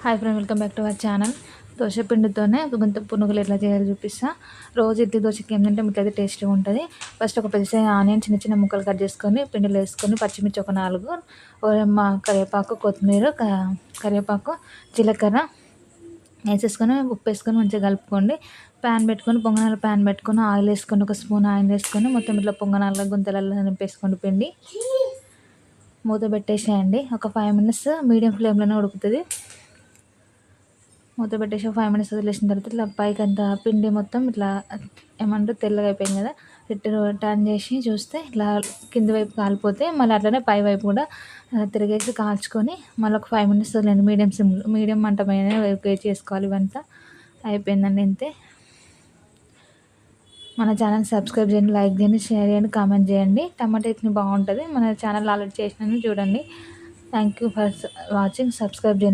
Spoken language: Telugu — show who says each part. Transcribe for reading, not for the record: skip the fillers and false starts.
Speaker 1: Hi friend, welcome back to our channel. Dosa పిండితోనే గుంత పునుగులు ఎట్లా చేయాలో చూపిస్తా. రోజు ఇడ్లీ దోశకి ఏంటంటే ఇట్లయితే టేస్ట్గా ఉంటుంది. ఫస్ట్ ఒక పెద్ద ఆనియన్ చిన్న చిన్న ముక్కలు కట్ చేసుకొని పిండిలో వేసుకొని పచ్చిమిర్చి ఒక 4, కరివేపాకు, కొత్తిమీర, కరివేపాకు, జీలకర్ర వేసేసుకొని ఉప్పు వేసుకొని మంచిగా కలుపుకోండి. ప్యాన్ పెట్టుకొని పొంగనాల ప్యాన్ పెట్టుకొని ఆయిల్ వేసుకొని ఒక స్పూన్ ఆయిల్ వేసుకొని మొత్తం ఇట్లా పొంగనాల గుంతలలో నింపేసుకోండి. పిండి మూత పెట్టేసేయండి. ఒక 5 minutes మీడియం ఫ్లేమ్లోనే ఉడుకుతుంది. మూత పెట్టేసి 5 minutes వదిలేసిన తర్వాత ఇట్లా పైకి అంతా పిండి మొత్తం ఇట్లా ఏమంటారు తెల్లగా అయిపోయింది కదా, టర్న్ చేసి చూస్తే ఇట్లా కింది వైపు కాలిపోతే మళ్ళీ అట్లనే పై వైపు కూడా తిరిగేసి కాల్చుకొని మళ్ళీ ఒక 5 minutes వదిలేండి. మీడియం మంట పైన చేసుకోవాలి. ఇవంతా అయిపోయిందండి. ఇంతే. మన ఛానల్ సబ్స్క్రైబ్ చేయండి, లైక్ చేయండి, షేర్ చేయండి, కామెంట్ చేయండి. టమాటా చట్నీ బాగుంటుంది. మన ఛానల్ ఆల్రెడీ చేసినాను, చూడండి. Thank you for watching. Subscribe చేయండి.